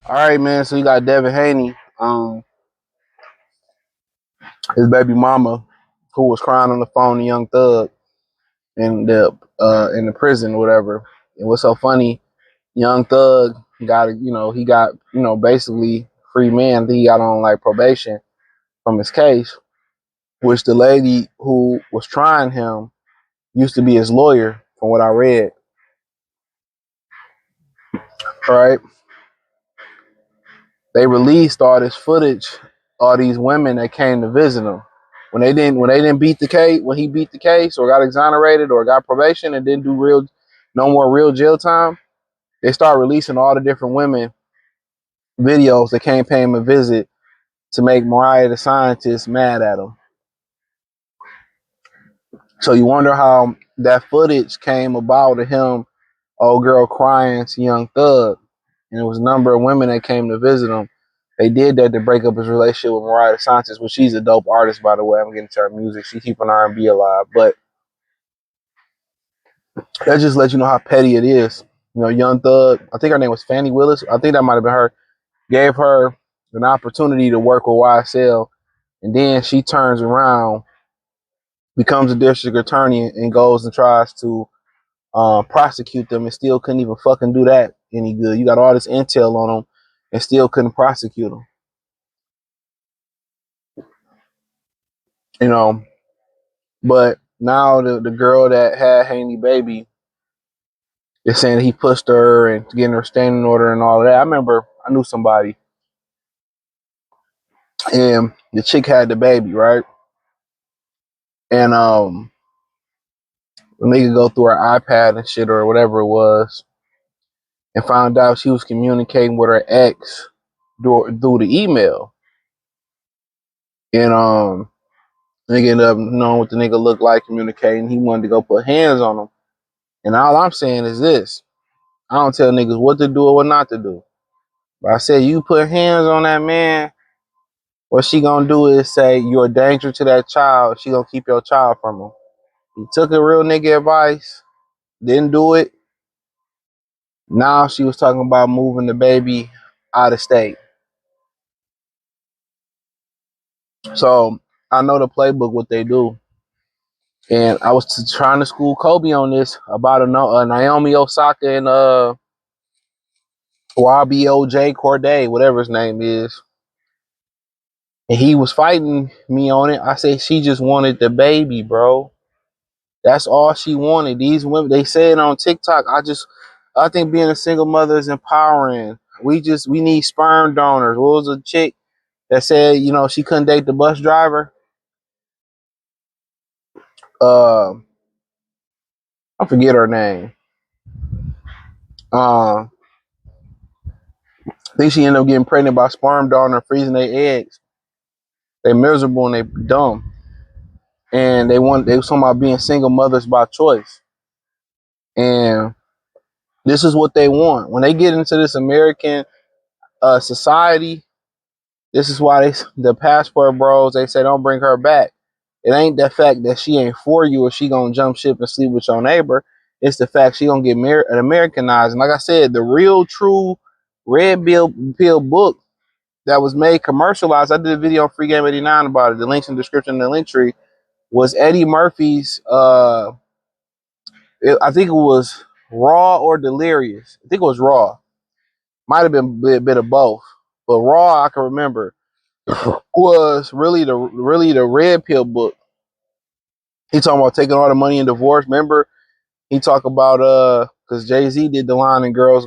All right, man. So you got Devin Haney, his baby mama, who was crying on the phone to Young Thug in the prison or whatever. And what's so funny, Young Thug got basically free man. I think he got on like probation from his case, which the lady who was trying him used to be his lawyer, from what I read. All right, they released all this footage, all these women that came to visit him. When they didn't beat the case, when he beat the case or got exonerated or got probation and didn't do no more real jail time, they start releasing all the different women videos that came pay him a visit to make Mariah the Scientist mad at him. So you wonder how that footage came about to him, old girl crying to Young Thug. And it was a number of women that came to visit him. They did that to break up his relationship with Mariah the Scientist, which she's a dope artist, by the way. I'm getting to her music. She keeping R&B alive. But that just lets you know how petty it is. You know, Young Thug, I think her name was Fannie Willis. I think that might have been her. Gave her an opportunity to work with YSL. And then she turns around, becomes a district attorney, and goes and tries to prosecute them, and still couldn't even fucking do that any good. You got all this intel on them and still couldn't prosecute them. You know, but now the girl that had Haney baby is saying he pushed her and getting her standing order and all of that. I remember I knew somebody, and the chick had the baby, right? And the nigga go through her iPad and shit or whatever it was, and found out she was communicating with her ex through the email. And nigga ended up knowing what the nigga looked like, communicating. He wanted to go put hands on him. And all I'm saying is this: I don't tell niggas what to do or what not to do. But I said, you put hands on that man, what she gonna do is say you're a danger to that child. She gonna keep your child from him. He took a real nigga advice, didn't do it. Now she was talking about moving the baby out of state. So I know the playbook, what they do. And I was trying to school Kobe on this about Naomi Osaka and YBOJ Corday, whatever his name is. And he was fighting me on it. I said, she just wanted the baby, bro. That's all she wanted. These women, they said on TikTok, I think being a single mother is empowering. We need sperm donors. What was a chick that said, she couldn't date the bus driver? I forget her name. I think she ended up getting pregnant by sperm donor, freezing their eggs. They miserable and they dumb. And they was talking about being single mothers by choice. And this is what they want. When they get into this American society, this is why the passport bros, they say don't bring her back. It ain't the fact that she ain't for you or she gonna jump ship and sleep with your neighbor. It's the fact she gonna get Americanized. And like I said, the real true red pill book that was made commercialized. I did a video on Free Game 89 about it. The links in the description and the link tree was Eddie Murphy's. I think it was Raw or Delirious. I think it was Raw. Might have been a bit of both, but Raw I can remember was really the red pill book. He talking about taking all the money in divorce. Remember, he talk about because Jay-Z did the line in Girls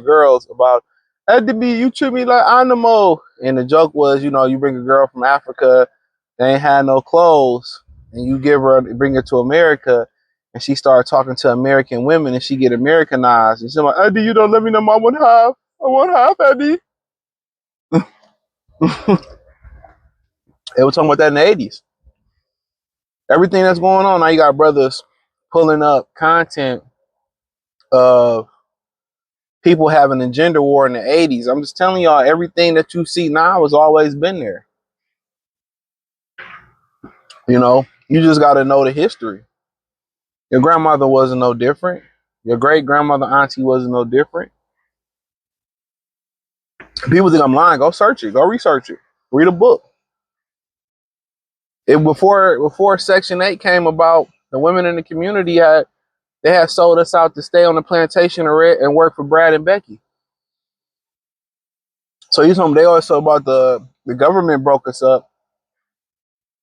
about had to be you treat me like animal. And the joke was, you bring a girl from Africa, they ain't had no clothes, and you bring her to America, and she started talking to American women, and she get Americanized. And she's like, Eddie, you don't let me know I want half, Eddie. They were talking about that in the 80s. Everything that's going on, now you got brothers pulling up content of people having a gender war in the 80s. I'm just telling y'all, everything that you see now has always been there. You just got to know the history. Your grandmother wasn't no different. Your great grandmother, auntie wasn't no different. People think I'm lying. Go search it. Go research it. Read a book. Before Section 8 came about, the women in the community had sold us out to stay on the plantation and work for Brad and Becky. So you told them they always talk about the government broke us up.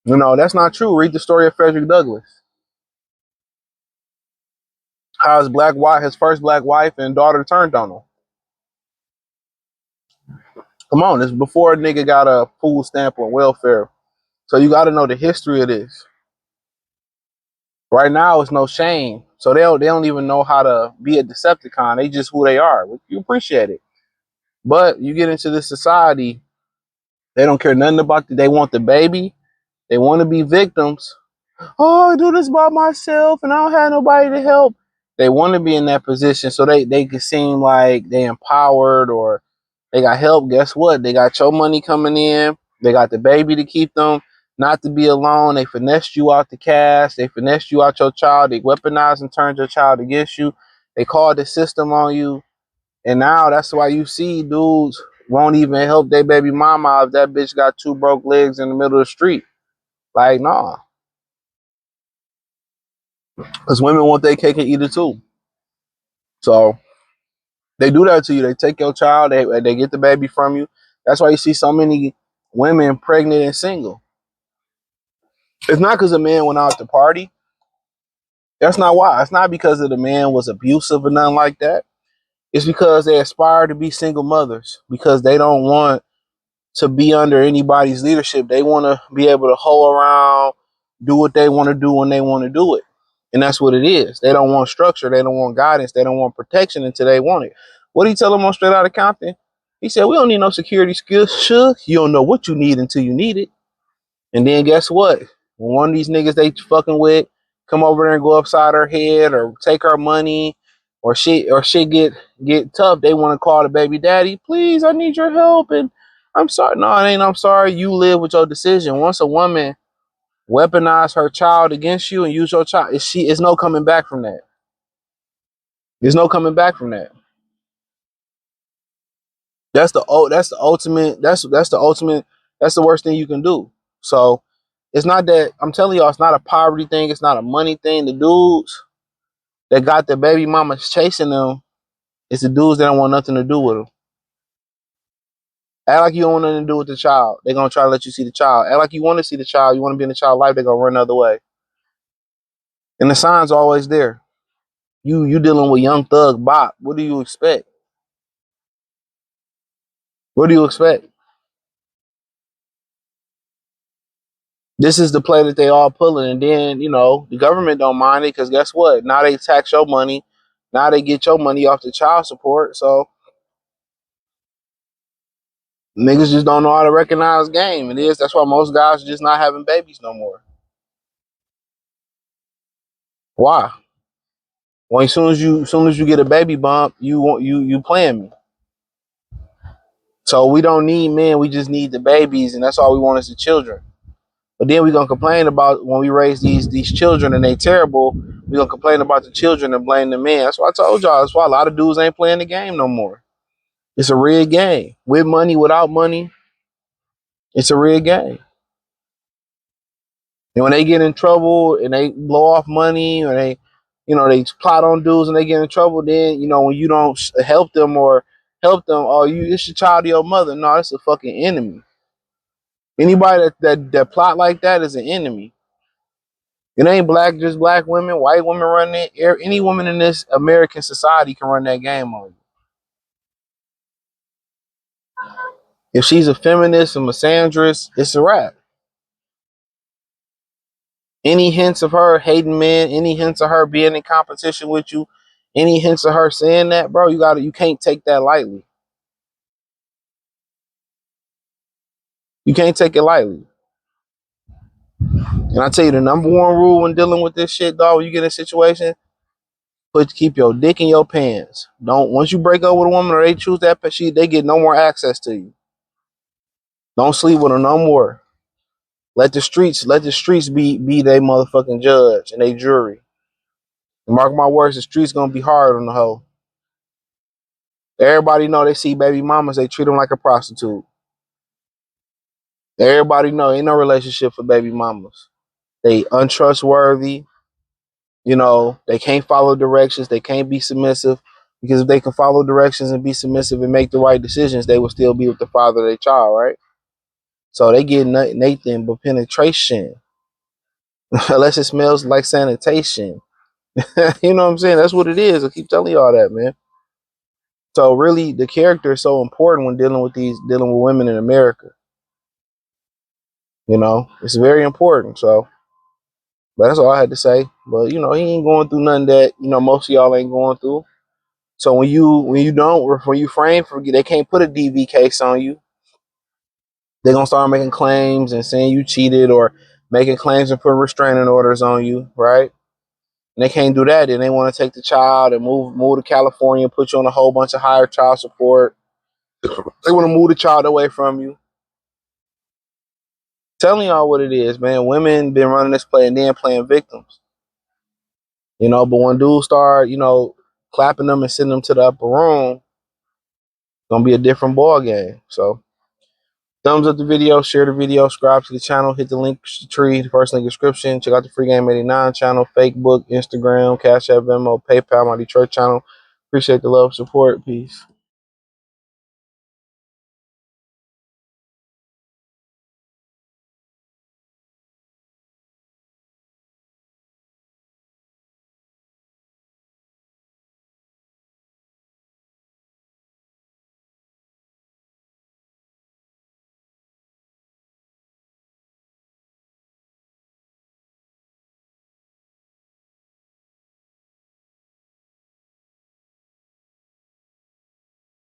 That's not true. Read the story of Frederick Douglass. How his first black wife and daughter turned on him. Come on, this before a nigga got a food stamp or welfare. So you got to know the history of this. Right now, it's no shame. So they don't even know how to be a Decepticon. They just who they are. You appreciate it. But you get into this society, they don't care nothing about it. They want the baby. They want to be victims. Oh, I do this by myself and I don't have nobody to help. They want to be in that position so they can seem like they empowered or they got help. Guess what? They got your money coming in. They got the baby to keep them not to be alone. They finessed you out the cash. They finessed you out your child. They weaponized and turned your child against you. They called the system on you. And now that's why you see dudes won't even help their baby mama if that bitch got two broke legs in the middle of the street. Like, nah. Because women want their cake and eat it too. So they do that to you. They take your child. They get the baby from you. That's why you see so many women pregnant and single. It's not because a man went out to party. That's not why. It's not because the man was abusive or nothing like that. It's because they aspire to be single mothers because they don't want to be under anybody's leadership. They want to be able to hoe around, do what they want to do when they want to do it. And that's what it is. They don't want structure. They don't want guidance. They don't want protection until they want it. What did he tell them on Straight Outta Compton? He said, we don't need no security skills. Sure, you don't know what you need until you need it. And then guess what? When one of these niggas they fucking with come over there and go upside her head or take her money or shit get tough, they want to call the baby daddy. Please, I need your help. And I'm sorry. No, it ain't. I'm sorry. You live with your decision. Once a woman weaponize her child against you and use your child, it's no coming back from that. There's no coming back from that. That's the ultimate. That's the ultimate. That's the worst thing you can do. So it's not that I'm telling y'all. It's not a poverty thing. It's not a money thing. The dudes that got the baby mamas chasing them, it's the dudes that don't want nothing to do with them. Act like you don't want nothing to do with the child. They're gonna try to let you see the child. Act like you want to see the child. You want to be in the child's life. They're gonna run the other way. And the sign's always there. You dealing with Young Thug Bop. What do you expect? What do you expect? This is the play that they all pulling, and then the government don't mind it because guess what? Now they tax your money. Now they get your money off the child support. So niggas just don't know how to recognize game. It is. That's why most guys are just not having babies no more. Why? Well, as soon as you get a baby bump, you playing me. So we don't need men. We just need the babies, and that's all we want is the children. But then we're gonna complain about when we raise these children and they terrible. We're gonna complain about the children and blame the men. That's why I told y'all. That's why a lot of dudes ain't playing the game no more. It's a rigged game. With money, without money, it's a rigged game. And when they get in trouble and they blow off money or they plot on dudes and they get in trouble, then when you don't help them, oh, it's your child or your mother. No, it's a fucking enemy. Anybody that plot like that is an enemy. It ain't just black women, white women run it. Any woman in this American society can run that game on you. If she's a feminist, a misandrist, it's a wrap. Any hints of her hating men, any hints of her being in competition with you, any hints of her saying that, bro, you can't take that lightly. You can't take it lightly. And I tell you, the number one rule when dealing with this shit, dog, when you get in a situation, keep your dick in your pants. Once you break up with a woman or they choose that, they get no more access to you. Don't sleep with her no more. Let the streets be their motherfucking judge and they jury. And mark my words, the streets gonna be hard on the hoe. Everybody know they see baby mamas, they treat them like a prostitute. Everybody know ain't no relationship for baby mamas. They untrustworthy. You know, they can't follow directions. They can't be submissive, because if they can follow directions and be submissive and make the right decisions, they will still be with the father of their child, right? So they get nothing but penetration, unless it smells like sanitation. You know what I'm saying? That's what it is. I keep telling you all that, man. So really, the character is so important when dealing with women in America. You know, it's very important. So, but that's all I had to say. But you know, he ain't going through nothing that most of y'all ain't going through. So when you frame for, they can't put a DV case on you. They're gonna start making claims and saying you cheated, or making claims and putting restraining orders on you, right? And they can't do that. Then they want to take the child and move to California, put you on a whole bunch of higher child support. They want to move the child away from you. Telling y'all what it is, man. Women been running this play and then playing victims. You know, but when dudes start, clapping them and sending them to the upper room, it's gonna be a different ball game. So thumbs up the video, share the video, subscribe to the channel, hit the link tree, the first link description. Check out the Free Game 89 channel, Facebook, Instagram, Cash App, Venmo, PayPal, my Detroit channel. Appreciate the love, support. Peace.